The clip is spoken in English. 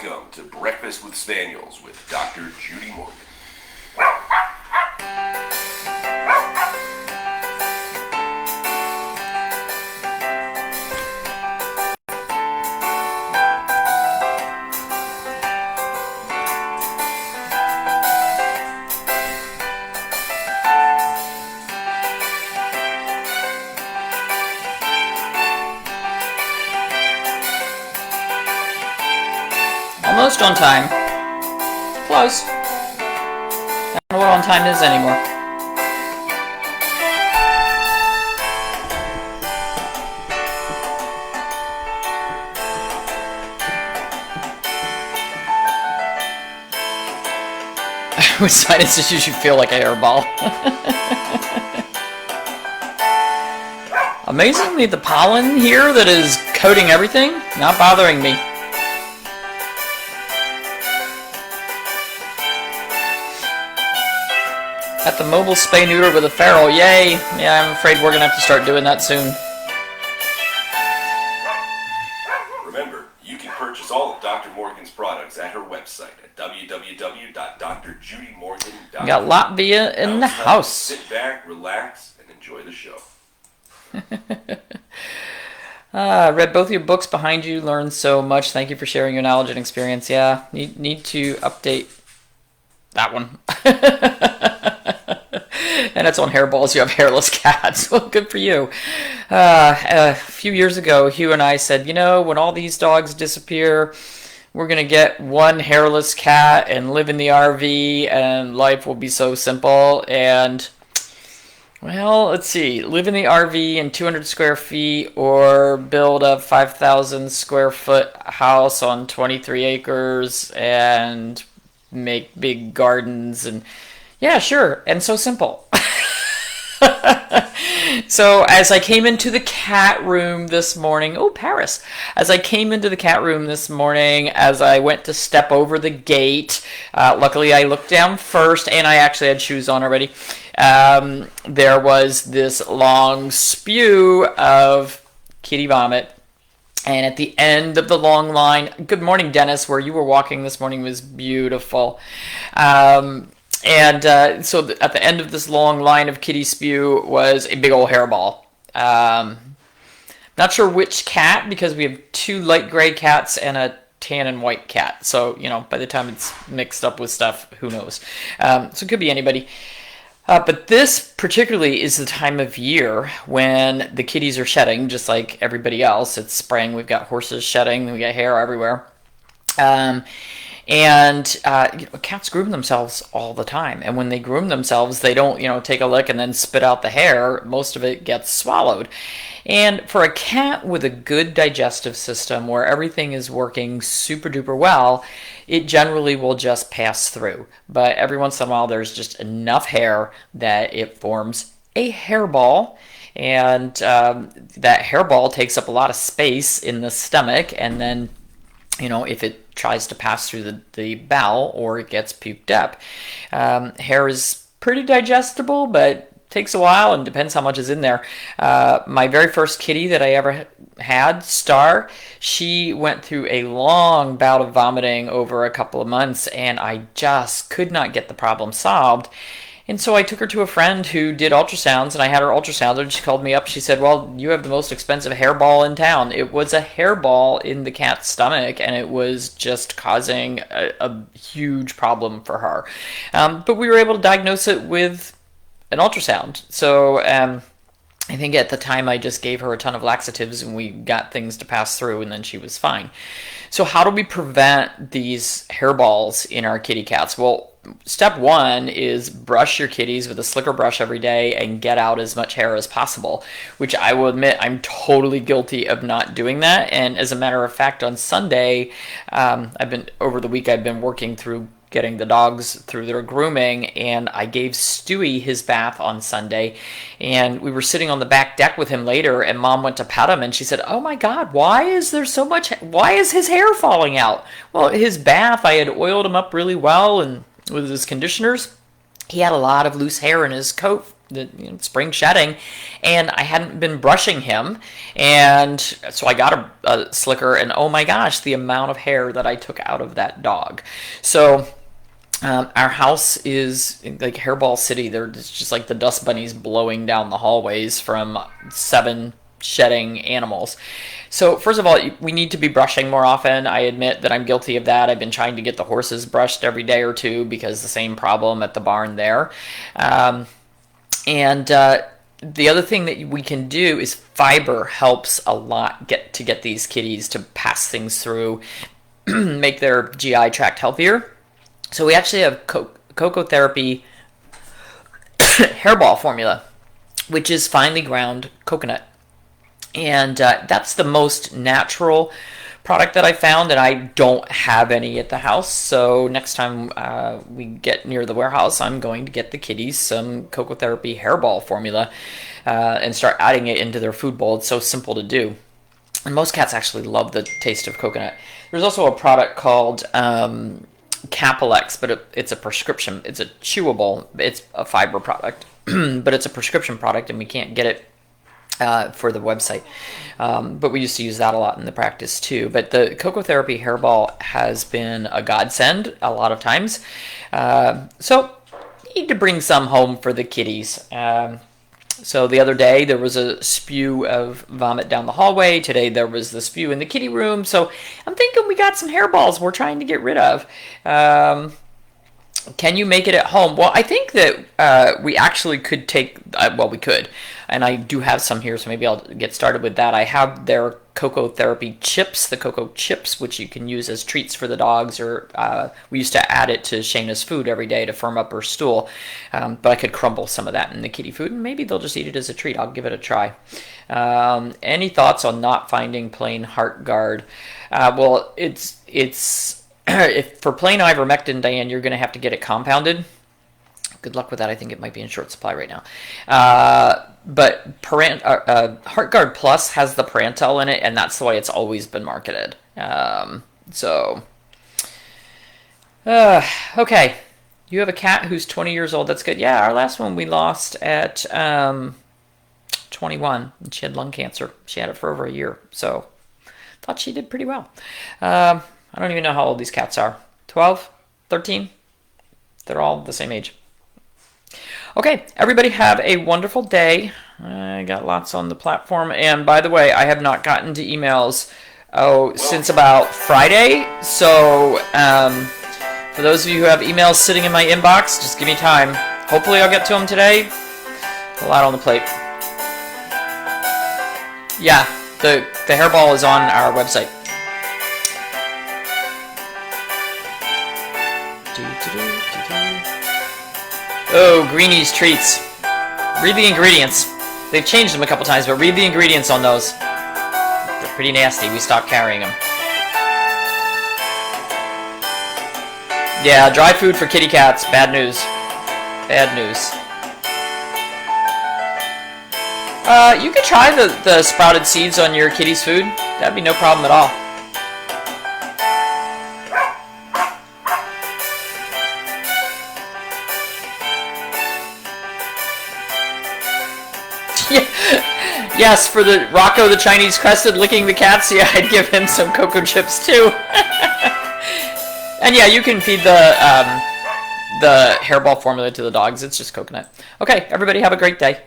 Welcome to Breakfast with Spaniels with Dr. Judy Morgan. Almost on time. Close. I don't know what on time is anymore. With sinuses, you should feel like a hairball. Amazingly, the pollen here that is coating everything, not bothering me. At the mobile spay neuter with a feral, yay! Yeah, I'm afraid we're gonna have to start doing that soon. Remember, you can purchase all of Dr. Morgan's products at her website at www.drjudymorgan.com. Got Latvia in the house. Sit back, relax, and enjoy the show. I read both your books behind you, learned so much. Thank you for sharing your knowledge and experience. Yeah, need to update that one. And it's on Hairballs. You have hairless cats. Well, good for you. A few years ago, Hugh and I said, you know, when all these dogs disappear, we're going to get one hairless cat and live in the RV, and life will be so simple. And, well, let's see. Live in the RV in 200 square feet or build a 5,000 square foot house on 23 acres and make big gardens. And, yeah, sure. And so simple. So as I came into the cat room this morning, Paris. As I came into the cat room this morning, as I went to step over the gate, luckily I looked down first, and I actually had shoes on already. There was this long spew of kitty vomit. And at the end of the long line, good morning, Dennis, where you were walking this morning was beautiful. So at the end of this long line of kitty spew was a big old hairball. Not sure which cat, because we have two light gray cats and a tan and white cat. So, you know, by the time it's mixed up with stuff, who knows? So it could be anybody. But this particularly is the time of year when the kitties are shedding, just like everybody else. It's spring. We've got horses shedding. We got hair everywhere. Cats groom themselves all the time. And when they groom themselves, they don't, take a lick and then spit out the hair. Most of it gets swallowed. And for a cat with a good digestive system where everything is working super duper well, it generally will just pass through. But every once in a while, there's just enough hair that it forms a hairball. And that hairball takes up a lot of space in the stomach. And then, if it tries to pass through the bowel, or it gets puked up. Hair is pretty digestible, but takes a while and depends how much is in there. My very first kitty that I ever had, Star, she went through a long bout of vomiting over a couple of months, and I just could not get the problem solved. And so I took her to a friend who did ultrasounds, and I had her ultrasounded, and she called me up. She said, well, you have the most expensive hairball in town. It was a hairball in the cat's stomach, and it was just causing a huge problem for her. But we were able to diagnose it with an ultrasound. So I think at the time I just gave her a ton of laxatives, and we got things to pass through, and then she was fine. So how do we prevent these hairballs in our kitty cats? Well, step one is brush your kitties with a slicker brush every day and get out as much hair as possible, which I will admit I'm totally guilty of not doing that. And as a matter of fact, on Sunday, over the week I've been working through getting the dogs through their grooming, and I gave Stewie his bath on Sunday, and we were sitting on the back deck with him later, and Mom went to pet him, and she said, oh my God, why is his hair falling out? Well, his bath, I had oiled him up really well, and with his conditioners, he had a lot of loose hair in his coat spring shedding, and I hadn't been brushing him, and so I got a slicker, and oh my gosh, the amount of hair that I took out of that dog. So our house is like Hairball City. There's just like the dust bunnies blowing down the hallways from 7 shedding animals. So first of all, we need to be brushing more often. I admit that I'm guilty of that. I've been trying to get the horses brushed every day or two because the same problem at the barn there. And the other thing that we can do is fiber helps a lot to get these kitties to pass things through, make their GI tract healthier. So we actually have cocoa therapy hairball formula, which is finely ground coconut. And that's the most natural product that I found, and I don't have any at the house. So next time we get near the warehouse, I'm going to get the kitties some cocoa therapy hairball formula and start adding it into their food bowl. It's so simple to do. And most cats actually love the taste of coconut. There's also a product called Capilex, but it's a prescription. It's a chewable. It's a fiber product, but it's a prescription product, and we can't get it for the website. But we used to use that a lot in the practice too. But the cocoa therapy hairball has been a godsend a lot of times. So need to bring some home for the kitties. So the other day there was a spew of vomit down the hallway. Today there was the spew in the kitty room. So I'm thinking we got some hairballs we're trying to get rid of. Can you make it at home? Well, I think that we actually could take, well, we could. And I do have some here, so maybe I'll get started with that. I have their cocoa therapy chips, the cocoa chips, which you can use as treats for the dogs, or we used to add it to Shayna's food every day to firm up her stool. But I could crumble some of that in the kitty food, and maybe they'll just eat it as a treat. I'll give it a try. Any thoughts on not finding plain heart guard? Well, it's if for plain ivermectin, Diane, you're going to have to get it compounded. Good luck with that. I think it might be in short supply right now. But HeartGuard Plus has the Parental in it, and that's the way it's always been marketed. Okay. You have a cat who's 20 years old. That's good. Yeah, our last one we lost at 21. And she had lung cancer. She had it for over a year. So thought she did pretty well. I don't even know how old these cats are. 12? 13? They're all the same age. Okay, everybody have a wonderful day. I got lots on the platform. And by the way, I have not gotten to emails since about Friday. So for those of you who have emails sitting in my inbox, just give me time. Hopefully I'll get to them today. A lot on the plate. Yeah, the hairball is on our website. Oh, Greenie's treats. Read the ingredients. They've changed them a couple times, but read the ingredients on those. They're pretty nasty. We stopped carrying them. Yeah, dry food for kitty cats. Bad news. Bad news. You could try the sprouted seeds on your kitty's food. That'd be no problem at all. Yes, for the Rocco the Chinese Crested licking the cats, yeah, I'd give him some cocoa chips too. And yeah, you can feed the hairball formula to the dogs. It's just coconut. Okay, everybody have a great day.